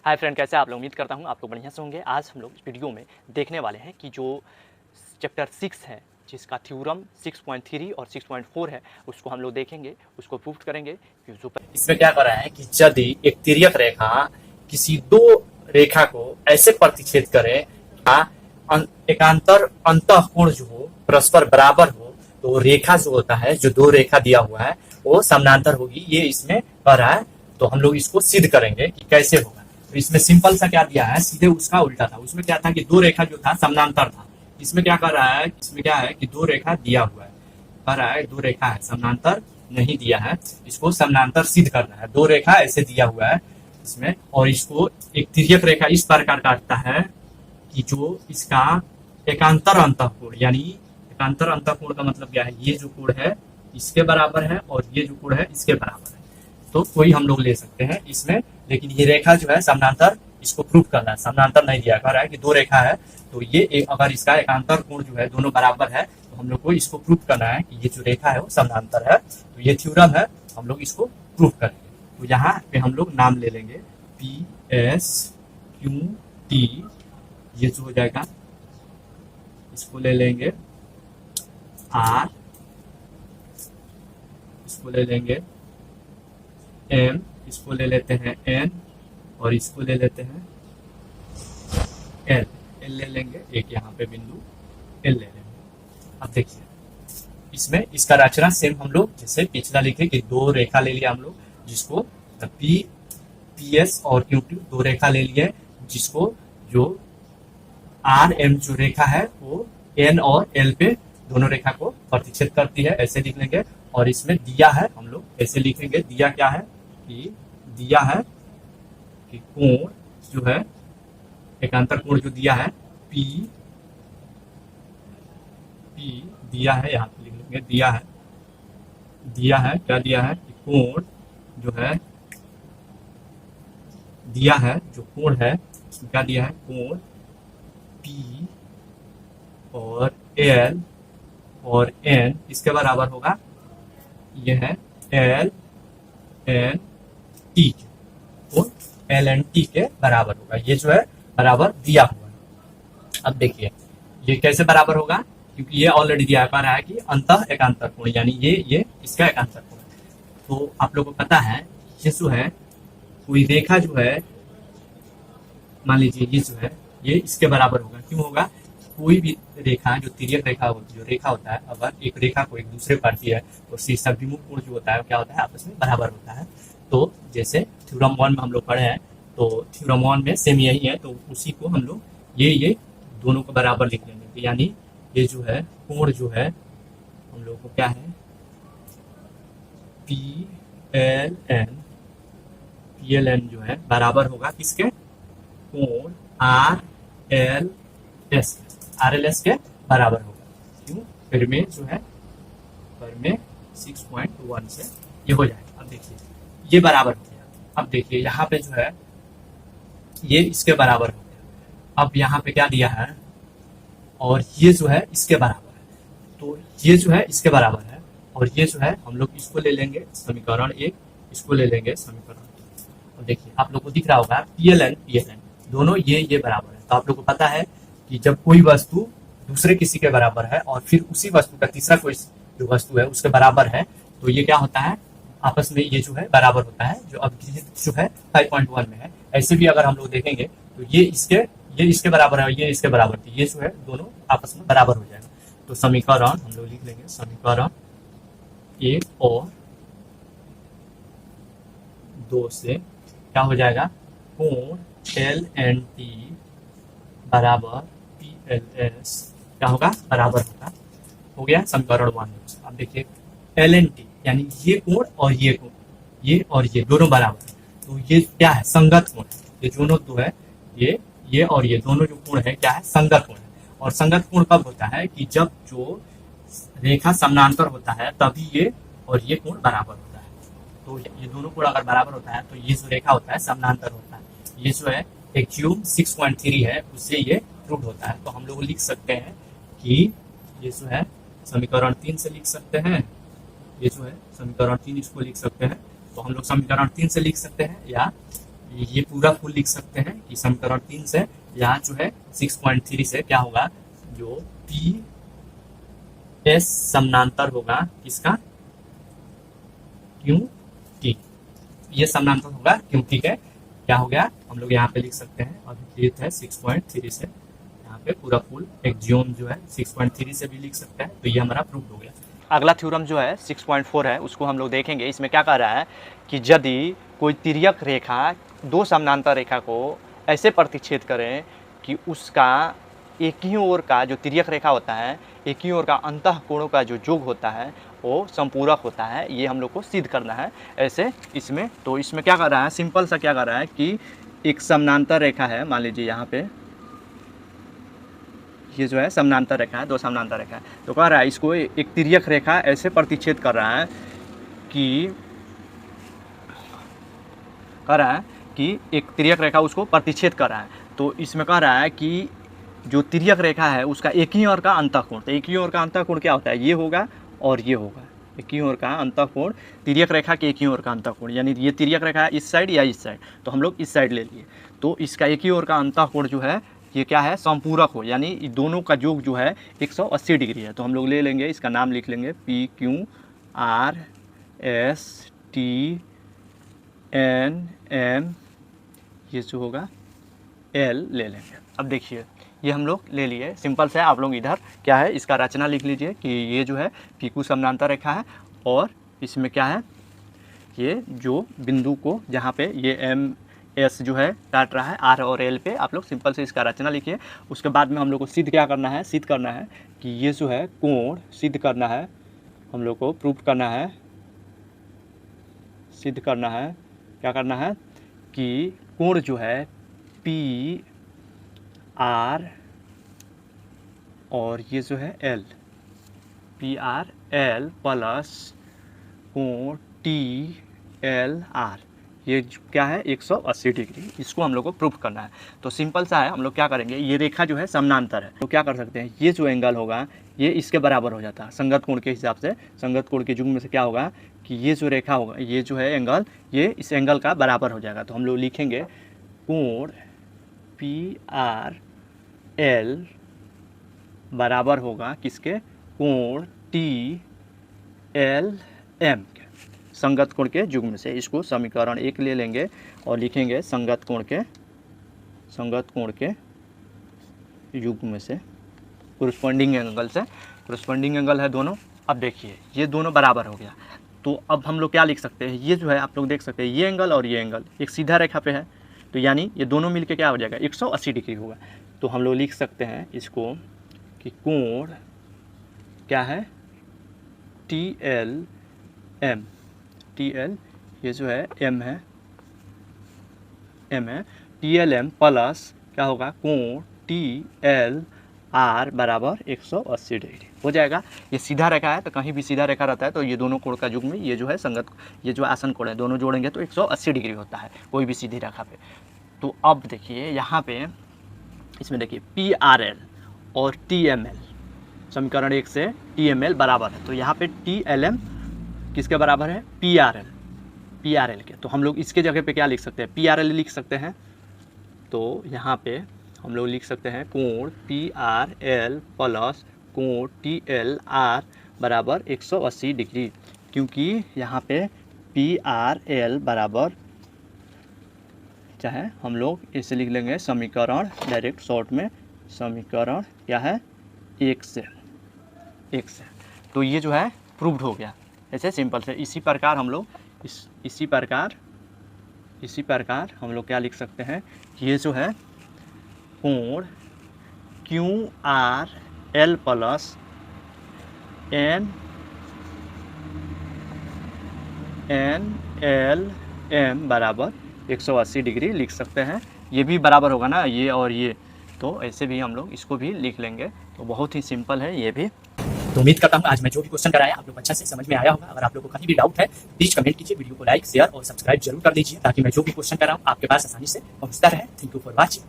Hi friend, कैसे आप लोग? उम्मीद करता हूँ आप लोग बढ़िया से होंगे। आज हम लोग इस वीडियो में देखने वाले हैं कि जो चैप्टर 6 है, जिसका थ्योरम 6.3 और 6.4 है, उसको हम लोग देखेंगे, उसको प्रूफ करेंगे कि जो इसमें क्या कर रहा है कि यदि एक तिर्यक रेखा किसी दो रेखा को ऐसे प्रतिच्छेद करे एकांतर अंतःकोण जो हो परस्पर बराबर हो, तो रेखा जो होता है, जो दो रेखा दिया हुआ है वो समानांतर होगी। ये इसमें कह रहा है, तो हम लोग इसको सिद्ध करेंगे कि कैसे होगा। तो इसमें सिंपल सा क्या दिया है, सीधे उसका उल्टा था। उसमें क्या था कि दो रेखा जो था समानांतर था। इसमें क्या कर रहा है, इसमें क्या है कि दो रेखा दिया हुआ है, कह रहा है दो रेखा है, समानांतर नहीं दिया है। इसको समानांतर सिद्ध करना है। दो रेखा ऐसे दिया हुआ है इसमें, और इसको एक तिर्यक रेखा इस प्रकार काटता है कि जो इसका एकांतर अंतःकोण, यानी एकांतर अंतःकोण का मतलब क्या है, ये जो कोण है इसके बराबर है और ये जो कोण है इसके बराबर है। तो कोई हम लोग ले सकते हैं इसमें, लेकिन ये रेखा जो है समानांतर, इसको प्रूफ करना है। समानांतर नहीं दिया, कह रहा है कि दो रेखा है, तो ये अगर इसका एकांतर कोण जो है दोनों बराबर है, तो हम लोग को इसको प्रूफ करना है कि ये जो रेखा है वो समानांतर है। तो ये थ्योरम है, हम लोग इसको प्रूफ करेंगे। तो यहाँ पे हम लोग नाम ले लेंगे पी एस क्यू टी, ये जो हो जाएगा इसको ले लेंगे आर, इसको ले लेंगे एम, इसको ले लेते हैं एन, और इसको ले लेते हैं एल। एल ले लेंगे, एक यहाँ पे बिंदु एल ले लेंगे। अब देखिए इसमें इसका रचना सेम हम लोग जैसे पिछला लिखे कि दो रेखा ले लिया हम लोग, जिसको पी एस और क्यू टी दो रेखा ले लिए, जिसको जो आर एम जो रेखा है वो एन और एल पे दोनों रेखा को प्रतिच्छेद करती है, ऐसे लिख लेंगे। और इसमें दिया है, हम लोग ऐसे लिखेंगे, दिया क्या है कि दिया है कि कोण जो है, एकांतर कोण जो दिया है पी दिया है, यहाँ पे लिख लेंगे दिया है क्या दिया है कि कोण जो है, दिया है जो कोण है इसमें क्या दिया है, कोण पी और एल और एन इसके बराबर होगा। यह है एल एन टी, कोण एल एन टी के बराबर होगा। ये जो है बराबर दिया हुआ है। अब देखिए ये कैसे बराबर होगा, क्योंकि ये ऑलरेडी दिया पा रहा है कि अंतः एकांतर कोण, यानी ये इसका एकांतर कोण है। तो आप लोगों को पता है ये जो है कोई रेखा जो है, मान लीजिए ये जो है ये इसके बराबर होगा। क्यों होगा, कोई भी रेखा जो तिर्यक रेखा जो रेखा होता है, अगर एक रेखा को एक दूसरे काटती है तो शीर्षक विमुख कोण जो होता है क्या होता है, आपस में बराबर होता है। तो जैसे थ्योरम 1 में हम लोग पढ़े हैं, तो थ्योरम 1 में सेम यही है, तो उसी को हम लोग ये दोनों को बराबर लिख लेंगे। तो यानी ये जो है कोण जो है हम लोग को क्या है, पी एल एन जो है बराबर होगा किसके, कोण आर एल एस के बराबर होगा। क्यों, फिर में जो है पर में 6.1 से ये हो जाएगा। अब देखिए ये बराबर हो गया। अब देखिए यहाँ पे जो है ये इसके बराबर हो गया। अब यहाँ पे क्या दिया है, और ये जो है इसके बराबर है, तो ये जो है इसके बराबर है, और ये जो है हम लोग इसको ले लेंगे समीकरण 1, इसको ले लेंगे समीकरण 2। और देखिए आप लोग को दिख रहा होगा पी एल एन दोनों ये बराबर है। तो आप लोग को पता है कि जब कोई वस्तु दूसरे किसी के बराबर है और फिर उसी वस्तु का तीसरा कोई जो वस्तु है उसके बराबर है, तो ये क्या होता है, आपस में ये जो है बराबर होता है, जो अब जो है 5.1 में है। ऐसे भी अगर हम लोग देखेंगे तो ये इसके बराबर है, ये इसके बराबर थी, ये जो है दोनों आपस में बराबर हो जाएगा। तो समीकरण हम लोग लिख लेंगे, समीकरण 1 और 2 से क्या हो जाएगा, कोण एल एन टी बराबर पी एल एस क्या होगा, बराबर होगा। हो गया समीकरण 1। अब देखिए एल एन टी यानी ये कोण और ये कोण, ये और ये दोनों बराबर है, तो ये क्या है, संगत कोण है। ये दोनों तो है, ये और ये दोनों जो कोण है क्या है, संगत कोण है। और संगत कोण कब होता है कि जब जो रेखा समानांतर होता है तभी ये और ये कोण बराबर होता है। तो ये दोनों कोण अगर बराबर होता है तो ये जो रेखा होता है समानांतर होता है। ये जो है एक्यूम 6.3 है, उससे ये प्रूव होता है। तो हम लोग लिख सकते हैं कि ये जो है समीकरण 3 से लिख सकते हैं, ये जो है समीकरण 3 इसको लिख सकते हैं। तो हम लोग समीकरण 3 से लिख सकते हैं, या ये पूरा फुल लिख सकते हैं कि समीकरण 3 से यहाँ जो है 6.3 से क्या होगा, जो पी एस समानांतर होगा किसका, क्यू टी, ये समानांतर होगा क्यू टी के। क्या हो गया, हम लोग यहाँ पे लिख सकते हैं अभिक्रियित है 6.3 से, यहाँ पे पूरा फुल एक्जियोम जो है 6.3 से भी लिख सकते हैं। तो ये हमारा प्रूव हो गया। अगला थ्योरम जो है 6.4 है, उसको हम लोग देखेंगे। इसमें क्या कह रहा है कि यदि कोई तिर्यक रेखा दो समानांतर रेखा को ऐसे प्रतिच्छेद करें कि उसका एक ही ओर का जो तिर्यक रेखा होता है, एक ही ओर का अंतःकोणों का जो योग होता है वो संपूरक होता है। ये हम लोग को सिद्ध करना है ऐसे इसमें। तो इसमें क्या कर रहा है, सिंपल सा क्या कर रहा है कि एक समानांतर रेखा है, मान लीजिए यहाँ पे ये जो है समानांतर रेखा है, दो समानांतर रेखा है। तो कह रहा है इसको एक तिर्यक रेखा ऐसे प्रतिच्छेद कर रहा है कि एक तिर्यक रेखा उसको प्रतिच्छेद कर रहा है। तो इसमें कह रहा है कि जो तिर्यक रेखा है उसका एक ही ओर का अंतःकोण, तो एक ही ओर का अंतःकोण क्या होता है, ये होगा और ये होगा, एक ही ओर का अंतःकोण, तिर्यक रेखा के एक ही ओर का अंतःकोण, यानी ये तिर्यक रेखा है इस साइड या इस साइड, तो हम लोग इस साइड ले लिए। तो इसका एक ही ओर का अंतःकोण जो है ये क्या है, संपूरक हो, यानी दोनों का योग जो है 180 डिग्री है। तो हम लोग ले लेंगे, इसका नाम लिख लेंगे P Q R S T N M, ये जो होगा एल ले लेंगे। अब देखिए ये हम लोग ले लिए, सिंपल से। आप लोग इधर क्या है इसका रचना लिख लीजिए कि ये जो है पी क्यू समानांतर रेखा है और इसमें क्या है, ये जो बिंदु को जहाँ पे ये एम एस जो है काट रहा है आर और एल पे, आप लोग सिंपल से इसका रचना लिखिए। उसके बाद में हम लोग को सिद्ध क्या करना है, सिद्ध करना है कि ये जो है कोण सिद्ध करना है, हम लोग को प्रूफ करना है, सिद्ध करना है। क्या करना है कि कोण जो है पी आर और ये जो है L, P R L plus कोण टी एल आर, ये क्या है 180 डिग्री, इसको हम लोग को प्रूफ करना है। तो सिंपल सा है, हम लोग क्या करेंगे, ये रेखा जो है समानांतर है, तो क्या कर सकते हैं, ये जो एंगल होगा ये इसके बराबर हो जाता है संगत कोण के हिसाब से। संगत कोण के युग में से क्या होगा कि ये जो रेखा होगा, ये जो है एंगल, ये इस एंगल का बराबर हो जाएगा। तो हम लोग लिखेंगे कोण पी आर एल बराबर होगा किसके, कोण टी एल एम के, संगत कोण के युग्म से। इसको समीकरण 1 ले लेंगे और लिखेंगे संगत कोण के युग्म से, कोरिस्पोंडिंग एंगल से, कोरिस्पोंडिंग एंगल है दोनों। अब देखिए ये दोनों बराबर हो गया, तो अब हम लोग क्या लिख सकते हैं, ये जो है आप लोग देख सकते हैं ये एंगल और ये एंगल एक सीधा रेखा पे है, तो यानी ये दोनों मिलके क्या हो जाएगा 180 डिग्री होगा। तो हम लोग लिख सकते हैं इसको कि कोण क्या है T L M, T L ये जो है एम है, टी एल एम प्लस क्या होगा कोण टी एल आर बराबर 180 डिग्री हो जाएगा। ये सीधा रेखा है, तो कहीं भी सीधा रेखा रहता है तो ये दोनों कोण का युग्म में ये जो है संगत, ये जो आसन कोण है दोनों जोड़ेंगे तो 180 डिग्री होता है कोई भी सीधी रेखा पे। तो अब देखिए यहाँ पे इसमें देखिए पी आर एल और टी एम एल, समीकरण 1 से टी एम एल बराबर है, तो यहाँ पे टी एल एम किसके बराबर है, पी आर एल के। तो हम लोग इसके जगह पे क्या लिख सकते हैं, पी आर एल लिख सकते हैं। तो यहाँ पे हम लोग लिख सकते हैं कोण पी आर एल प्लस कोण टी एल आर बराबर 180 डिग्री, क्योंकि यहाँ पे पी आर एल बराबर, चाहे हम लोग इसे लिख लेंगे समीकरण डायरेक्ट शॉर्ट में, समीकरण क्या है 1 से। तो ये जो है प्रूव्ड हो गया ऐसे सिंपल से। इसी प्रकार हम लोग इसी प्रकार हम लोग क्या लिख सकते हैं, ये जो है कोण Q R L plus N L M बराबर 180 डिग्री लिख सकते हैं। ये भी बराबर होगा ना ये और ये, तो ऐसे भी हम लोग इसको भी लिख लेंगे। तो बहुत ही सिंपल है ये भी। तो उम्मीद करता हूँ आज मैं जो भी क्वेश्चन कराया आप लोग अच्छा से समझ में आया होगा। अगर आप लोगों को कहीं भी डाउट है प्लीज कमेंट कीजिए, वीडियो को लाइक शेयर और सब्सक्राइब जरूर कर दीजिए ताकि मैं जो भी क्वेश्चन कराऊँ आपके पास आसानी से पहुंचता रहे। Thank you for watching.